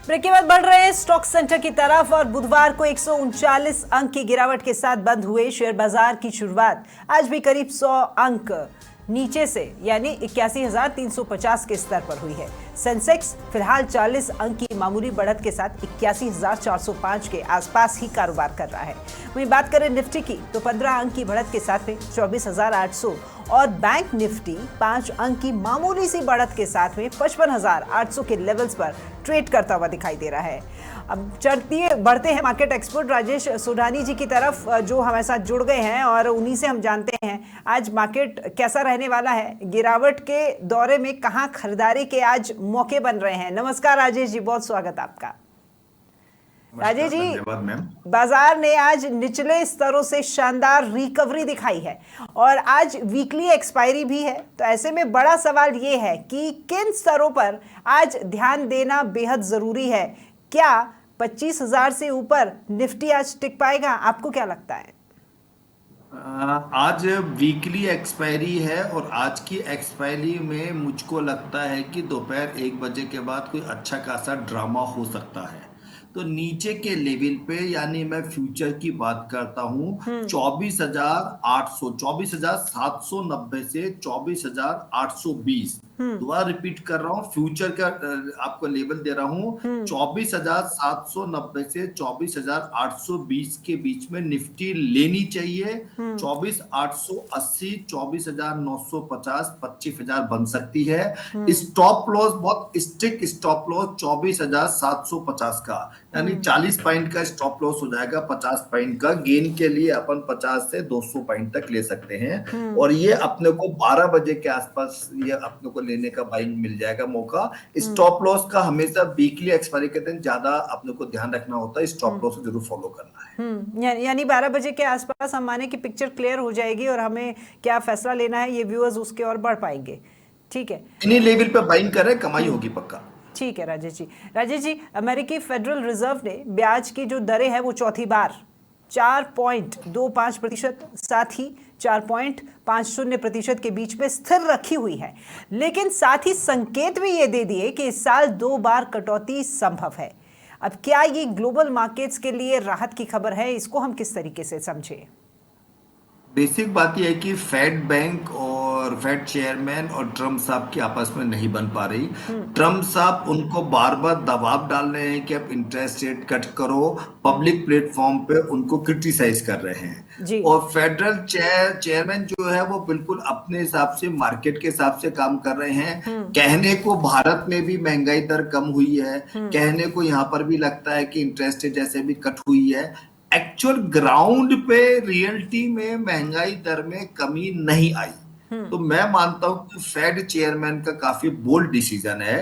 Break के बाद बढ़ रहे हैं स्टॉक सेंटर की तरफ और बुधवार को 139 अंक की गिरावट के साथ बंद हुए शेयर बाजार की शुरुआत आज भी करीब 100 अंक नीचे से यानी 81,350 के स्तर पर हुई है। सेंसेक्स फिलहाल 40 अंक की मामूली बढ़त के साथ 81,405 के आसपास ही कारोबार कर रहा है। वहीं बात करें निफ्टी की तो 15 अंक की बढ़त के साथ में 24,800 और बैंक निफ्टी 5 अंक की मामूली सी बढ़त के साथ में 55,800 के लेवल्स पर ट्रेड करता हुआ दिखाई दे रहा है। अब बढ़ते हैं मार्केट एक्सपर्ट राजेश सोढानी जी की तरफ जो हमारे साथ जुड़ गए हैं और उन्हीं से हम जानते हैं आज मार्केट कैसा रहने वाला है। गिरावट के दौरे में कहां खरीदारी के आज मौके बन रहे हैं। नमस्कार राजेश जी, बहुत स्वागत आपका। राजेश जी, धन्यवाद मैम। बाजार ने आज निचले स्तरों से शानदार रिकवरी दिखाई है और आज वीकली एक्सपायरी भी है, तो ऐसे में बड़ा सवाल ये है कि किन स्तरों पर आज ध्यान देना बेहद जरूरी है। क्या 25,000 से ऊपर निफ्टी आज टिक पाएगा, आपको क्या लगता है? आज वीकली एक्सपायरी है और आज की एक्सपायरी में मुझको लगता है कि दोपहर 1 बजे के बाद कोई अच्छा खासा ड्रामा हो सकता है। तो नीचे के लेवल पे यानी मैं फ्यूचर की बात करता हूँ 24,800 24,790 से 24,820 दोबारा रिपीट कर रहा हूँ। फ्यूचर का आपको लेवल दे रहा हूँ 24,790 से 24,820 के बीच में निफ्टी लेनी चाहिए। 24,880 24,950 25,000 बन सकती है। स्टॉप लॉस बहुत स्ट्रिक्ट स्टॉप लॉस 24,750 का यानी 40 पॉइंट का स्टॉप लॉस हो जाएगा। 50 पॉइंट का गेन के लिए अपन 50 से 200 पॉइंट तक ले सकते हैं और ये अपने को 12 बजे के आसपास ये अपने को लेने का बाइंग मिल जाएगा मौका। स्टॉप लॉस का हमेशा वीकली एक्सपायरी के दिन ज्यादा अपने को ध्यान रखना होता है। स्टॉप लॉस जरूर फॉलो करना है। यानी 12 बजे के आसपास हम माने कि पिक्चर क्लियर हो जाएगी और हमें क्या फैसला लेना है ये व्यूअर्स उसके और बढ़ पाएंगे। ठीक है, इन्हीं लेवल पे बाइंग करें, कमाई होगी पक्का। ठीक है राजेश जी। राजेश जी, अमेरिकी फेडरल रिजर्व ने ब्याज की जो दरें हैं वो चौथी बार 4.25% साथ ही 4.50% के बीच में स्थिर रखी हुई है, लेकिन साथ ही संकेत भी ये दे दिए कि इस साल 2 बार कटौती संभव है। अब क्या ये ग्लोबल मार्केट्स के लिए राहत की खबर है, इसको हम किस तरीके से समझें? बेसिक बात यह है कि फेड बैंक और फेड चेयरमैन और ट्रम्प साहब की आपस में नहीं बन पा रही। ट्रम्प साहब उनको बार बार दबाव डाल रहे हैं कि आप इंटरेस्ट रेट कट करो, पब्लिक प्लेटफॉर्म पे उनको क्रिटिसाइज कर रहे हैं और फेडरल चेयरमैन जो है वो बिल्कुल अपने हिसाब से मार्केट के हिसाब से काम कर रहे हैं। कहने को भारत में भी महंगाई दर कम हुई है, कहने को यहाँ पर भी लगता है कि इंटरेस्ट रेट जैसे भी कट हुई है। एक्चुअल ग्राउंड पे रियलिटी में महंगाई दर में कमी नहीं आई। तो मैं मानता हूं कि फेड चेयरमैन का काफी बोल्ड डिसीजन है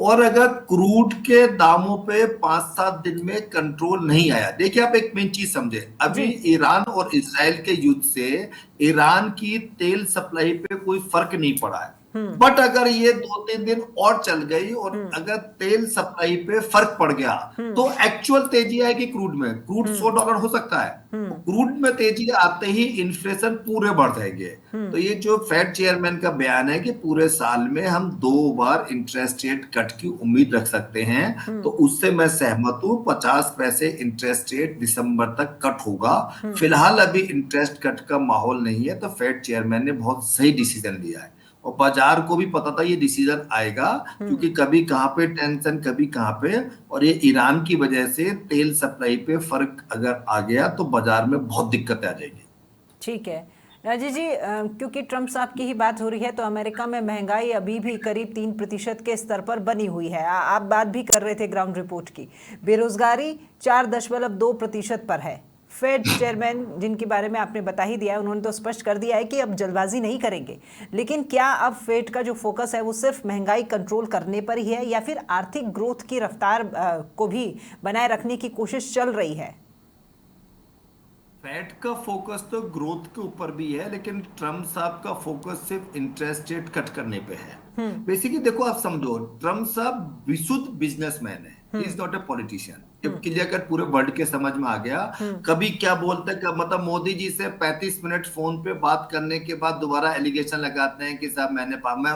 और अगर क्रूड के दामों पे 5-7 दिन में कंट्रोल नहीं आया, देखिए आप एक मेन चीज समझे, अभी ईरान और इजराइल के युद्ध से ईरान की तेल सप्लाई पे कोई फर्क नहीं पड़ा है। बट अगर ये 2-3 दिन और चल गई और अगर तेल सप्लाई पे फर्क पड़ गया तो एक्चुअल तेजी आएगी क्रूड में। क्रूड $100 हो सकता है। क्रूड में तेजी आते ही इन्फ्लेशन पूरे बढ़ जाएंगे। तो ये जो फेड चेयरमैन का बयान है कि पूरे साल में हम 2 बार इंटरेस्ट रेट कट की उम्मीद रख सकते हैं, तो उससे मैं सहमत हूं। 50 पैसे इंटरेस्ट रेट दिसंबर तक कट होगा। फिलहाल अभी इंटरेस्ट कट का माहौल नहीं है, तो फेड चेयरमैन ने बहुत सही डिसीजन लिया है और बाजार को भी पता था ये डिसीजन आएगा, क्योंकि कभी कहां पे टेंशन कभी कहां पे, और ये ईरान की वजह से तेल सप्लाई पे फर्क अगर आ गया तो बाजार में बहुत दिक्कत आ जाएगी। ठीक है राजेश जी, क्योंकि ट्रम्प साहब की ही बात हो रही है तो अमेरिका में महंगाई अभी भी करीब 3% के स्तर पर बनी हुई है। आप बात भी कर रहे थे ग्राउंड रिपोर्ट की। बेरोजगारी 4.2% पर है। फेड चेयरमैन जिनके बारे में आपने बता ही दिया है, उन्होंने तो स्पष्ट कर दिया है कि अब जल्दबाजी नहीं करेंगे, लेकिन क्या अब फेड का जो फोकस है वो सिर्फ महंगाई कंट्रोल करने पर ही है या फिर आर्थिक ग्रोथ की रफ्तार को भी बनाए रखने की कोशिश चल रही है? फेड का फोकस तो ग्रोथ के ऊपर भी है, लेकिन ट्रम्प साहब का फोकस सिर्फ इंटरेस्ट रेट कट करने पे है। बेसिकली देखो, आप समझो, ट्रम्प साहब विशुद्ध बिजनेसमैन है, he is not a politician. Clear cut पूरे वर्ल्ड के समझ में आ गया। कभी क्या बोलते हैं, मतलब मोदी जी से 35 मिनट फोन पे बात करने के बाद दोबारा एलिगेशन लगाते हैं कि साहब मैं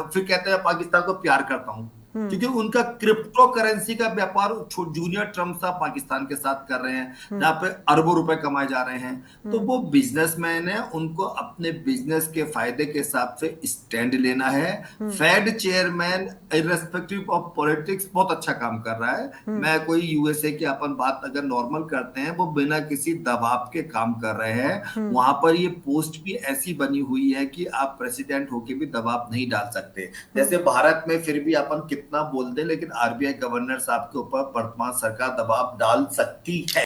फिर कहते हैं पाकिस्तान को प्यार करता हूं। क्योंकि उनका क्रिप्टो करेंसी का व्यापार जूनियर ट्रम्प साहब पाकिस्तान के साथ कर रहे हैं, जहां पे अरबों रुपए कमाए जा रहे हैं। तो वो बिजनेसमैन है, उनको अपने बिजनेस के फायदे के हिसाब से स्टैंड लेना है। Fed chairman irrespective of politics बहुत अच्छा काम कर रहा है। मैं कोई यूएसए की अपन बात अगर नॉर्मल करते हैं, वो बिना किसी दबाव के काम कर रहे हैं। वहां पर ये पोस्ट भी ऐसी बनी हुई है कि आप प्रेसिडेंट होके भी दबाव नहीं डाल सकते। जैसे भारत में फिर भी अपन कितना बोल दे, लेकिन आरबीआई गवर्नर साहब के ऊपर वर्तमान सरकार दबाव डाल सकती है।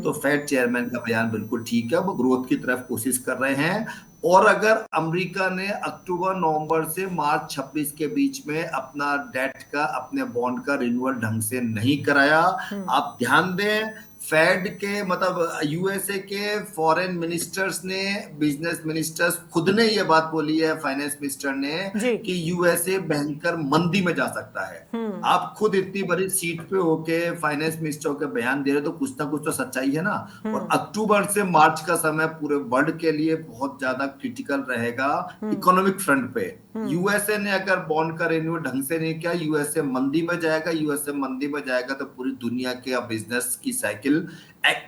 तो फेड चेयरमैन का बयान बिल्कुल ठीक है, वो ग्रोथ की तरफ कोशिश कर रहे हैं। और अगर अमेरिका ने अक्टूबर नवंबर से मार्च 26 के बीच में अपना डेट का, अपने बॉन्ड का रिन्यूअल ढंग से नहीं कराया, आप ध्यान दें, फेड के मतलब यूएसए के फॉरेन मिनिस्टर्स ने, बिजनेस मिनिस्टर्स खुद ने ये बात बोली है, फाइनेंस मिनिस्टर ने, कि यूएसए भयंकर मंदी में जा सकता है। आप खुद इतनी बड़ी सीट पे होके फाइनेंस मिनिस्टर होकर बयान दे रहे, तो कुछ ना कुछ तो सच्चाई है ना। और अक्टूबर से मार्च का समय पूरे वर्ल्ड के लिए बहुत ज्यादा क्रिटिकल रहेगा इकोनॉमिक फ्रंट पे। यूएसए ने अगर बॉन्ड का रिन्यू ढंग से नहीं किया, यूएसए मंदी में जाएगा। यूएसए मंदी में जाएगा तो पूरी दुनिया के बिजनेस की साइकिल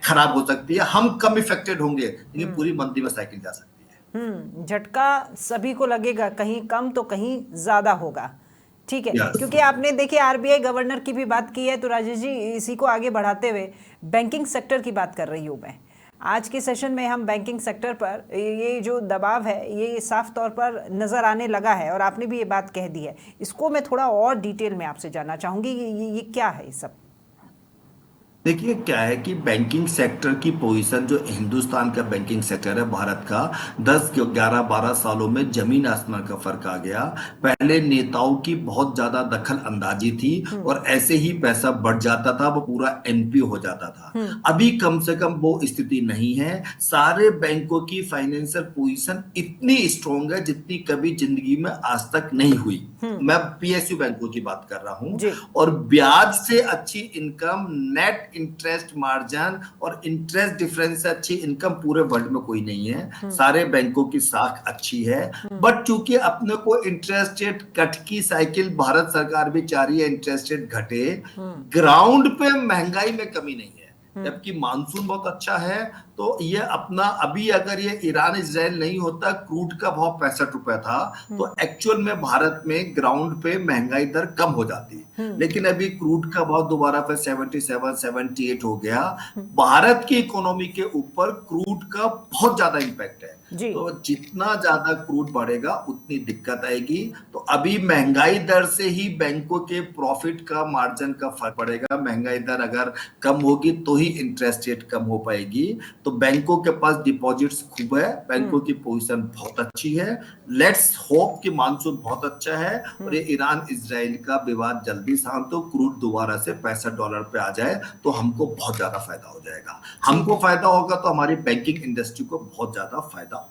खराब हो सकती है। हम कम इफेक्टेड होंगे, लेकिन पूरी मंदी में साइकिल जा सकती है। झटका सभी को लगेगा, कहीं कम तो कहीं ज्यादा होगा। ठीक है, क्योंकि आपने देखिए आरबीआई गवर्नर की भी बात की है, तो राजेश जी इसी को आगे बढ़ाते हुए बैंकिंग सेक्टर की बात कर रही हूँ मैं। आज के सेशन में हम बैंकिंग सेक्टर पर ये जो दबाव है ये साफ तौर पर नजर आने लगा है, और आपने भी ये बात कह दी है। इसको मैं थोड़ा और डिटेल में आपसे जानना चाहूंगी, ये क्या है ये सब। देखिए क्या है कि बैंकिंग सेक्टर की पोजीशन, जो हिंदुस्तान का बैंकिंग सेक्टर है भारत का, 10 11 12 सालों में जमीन आसमान का फर्क आ गया। पहले नेताओं की बहुत ज्यादा दखल अंदाजी थी और ऐसे ही पैसा बढ़ जाता था, वो पूरा एनपीओ हो जाता था। अभी कम से कम वो स्थिति नहीं है। सारे बैंकों की फाइनेंशियल पोजीशन इतनी स्ट्रांग है जितनी कभी जिंदगी में आज तक नहीं हुई। मैं पीएसयू बैंकों की बात कर रहा हूं। और ब्याज से अच्छी इनकम, नेट इंटरेस्ट मार्जिन और इंटरेस्ट डिफरेंस से अच्छी इनकम पूरे वर्ल्ड में कोई नहीं है। सारे बैंकों की साख अच्छी है। बट चूंकि अपने को इंटरेस्ट रेट कट की साइकिल भारत सरकार भी चाह रही है, इंटरेस्ट रेट घटे, ग्राउंड पे महंगाई में कमी नहीं है। जबकि मानसून बहुत अच्छा है, तो ये अपना, अभी अगर ये ईरान इजराइल नहीं होता, क्रूड का भाव 65 रुपए था, तो एक्चुअल में भारत में ग्राउंड पे महंगाई दर कम हो जाती। लेकिन अभी क्रूड का भाव दोबारा पे 77 78 हो गया। भारत की इकोनॉमी के ऊपर क्रूड का बहुत ज्यादा इंपैक्ट है। तो जितना ज्यादा क्रूड बढ़ेगा उतनी दिक्कत आएगी। तो अभी महंगाई दर से ही बैंकों के प्रॉफिट का, मार्जिन का फर्क पड़ेगा। महंगाई दर अगर कम होगी तो ही इंटरेस्ट रेट कम हो पाएगी। तो बैंकों के पास डिपॉजिट्स खूब है, बैंकों की पोजीशन बहुत अच्छी है। लेट्स होप कि मानसून बहुत अच्छा है और ये ईरान इजराइल का विवाद जल्दी शांत हो, क्रूड दोबारा से $65 पे आ जाए, तो हमको बहुत ज्यादा फायदा हो जाएगा। हमको फायदा होगा तो हमारी बैंकिंग इंडस्ट्री को बहुत ज्यादा फायदा होगा।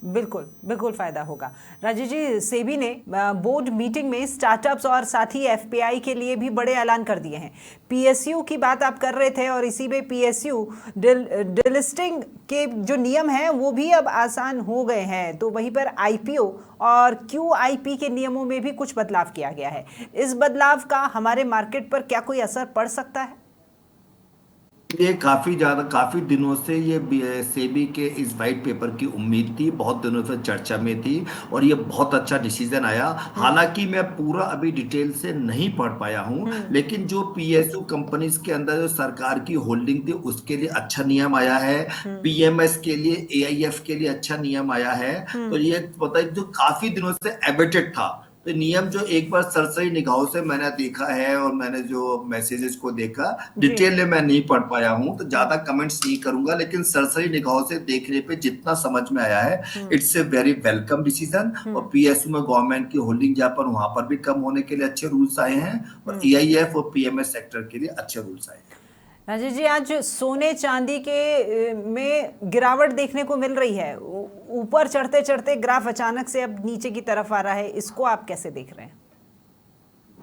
बिल्कुल बिल्कुल फायदा होगा। राजेश जी, सेबी ने बोर्ड मीटिंग में स्टार्टअप्स और साथ ही एफपीआई के लिए भी बड़े ऐलान कर दिए हैं। पीएसयू की बात आप कर रहे थे, और इसी में पीएसयू डिलिस्टिंग के जो नियम हैं वो भी अब आसान हो गए हैं। तो वहीं पर आईपीओ और क्यूआईपी के नियमों में भी कुछ बदलाव किया गया है। इस बदलाव का हमारे मार्केट पर क्या कोई असर पड़ सकता है? ये काफी दिनों से ये सेबी के इस वाइट पेपर की उम्मीद थी, बहुत दिनों से चर्चा में थी, और ये बहुत अच्छा डिसीजन आया। हालांकि मैं पूरा अभी डिटेल से नहीं पढ़ पाया हूं, लेकिन जो पीएसयू कंपनीज के अंदर जो सरकार की होल्डिंग थी उसके लिए अच्छा नियम आया है। पीएमएस के लिए, एआईएफ के लिए अच्छा नियम आया है। तो ये पता है, जो काफी दिनों से एबेटेड था, तो नियम जो एक बार सरसरी निगाहों से मैंने देखा है, और मैंने जो मैसेजेस को देखा, डिटेल में मैं नहीं पढ़ पाया हूं, तो ज्यादा कमेंट्स नहीं करूंगा, लेकिन सरसरी निगाहों से देखने पे जितना समझ में आया है, it's a very welcome decision. और पीएसयू में गवर्नमेंट की होल्डिंग जहां पर, वहां पर भी कम होने के लिए अच्छे रूल्स आए हैं, और एआईएफ और पीएमएस सेक्टर के लिए अच्छे रूल्स आए हैं। राजेश जी, आज सोने चांदी के में गिरावट देखने को मिल रही है। ऊपर चढ़ते चढ़ते ग्राफ अचानक से अब नीचे की तरफ आ रहा है, इसको आप कैसे देख रहे हैं?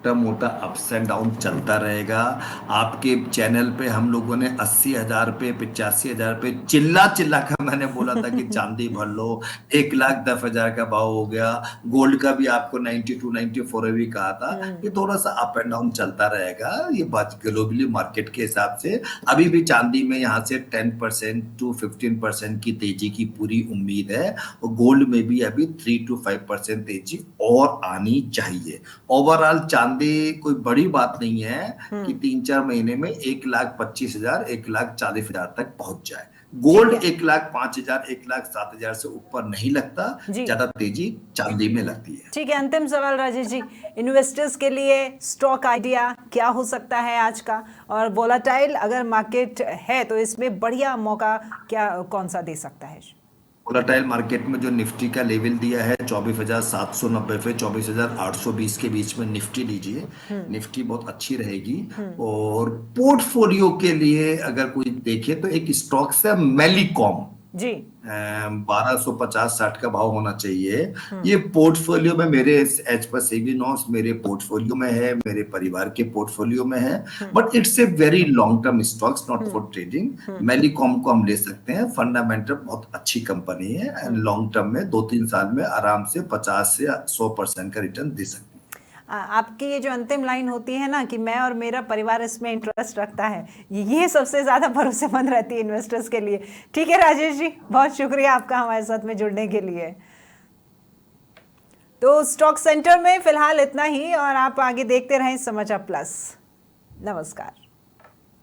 छोटा मोटा अप्स एंड डाउन चलता रहेगा। आपके चैनल पे हम लोगों ने 80,000 पे 85,000 पे चिल्ला चिल्ला कर मैंने बोला था कि चांदी भर लो, 1,10,000 का भाव हो गया। गोल्ड का भी आपको 92 94 भी कहा था। ये थोड़ा सा अप एंड डाउन चलता रहेगा, ये बात ग्लोबली मार्केट के हिसाब से। अभी भी चांदी में यहाँ से 10% टू 15% की तेजी की पूरी उम्मीद है, और गोल्ड में भी अभी 3 to 5% तेजी और आनी चाहिए। ओवरऑल चांदी कोई बड़ी बात नहीं है कि 3-4 महीने में 1,25,000 1,40,000 तक पहुंच जाए। गोल्ड 1,05,000 1,07,000 से ऊपर नहीं लगता, जी। ज्यादा तेजी चांदी में लगती है। ठीक है, अंतिम सवाल राजेश जी, इन्वेस्टर्स के लिए स्टॉक आइडिया क्या हो सकता है आज का, और वोलाटाइल अगर मार्केट है तो इसमें बढ़िया मौका क्या कौन सा दे सकता है? वोलाटाइल मार्केट में जो निफ्टी का लेवल दिया है 24,790 पे 24,820 के बीच में निफ्टी लीजिए, निफ्टी बहुत अच्छी रहेगी। और पोर्टफोलियो के लिए अगर कोई देखे तो एक स्टॉक है मैलिकॉम, जी। 1250-60 का भाव होना चाहिए। ये पोर्टफोलियो में मेरे एज पर सेबी नॉर्म्स मेरे पोर्टफोलियो में है, मेरे परिवार के पोर्टफोलियो में है, but it's a very long term stocks, not for trading. मैलिकॉम को हम ले सकते हैं, फंडामेंटल बहुत अच्छी कंपनी है एंड लॉन्ग टर्म में 2-3 साल में आराम से 50 से 100% का रिटर्न दे सकते हैं। आपकी ये जो अंतिम लाइन होती है ना कि मैं और मेरा परिवार इसमें इंटरेस्ट रखता है, ये सबसे ज्यादा भरोसेमंद रहती है इन्वेस्टर्स के लिए। ठीक है राजेश जी, बहुत शुक्रिया आपका हमारे साथ में जुड़ने के लिए। तो स्टॉक सेंटर में फिलहाल इतना ही, और आप आगे देखते रहें समाचार प्लस। नमस्कार।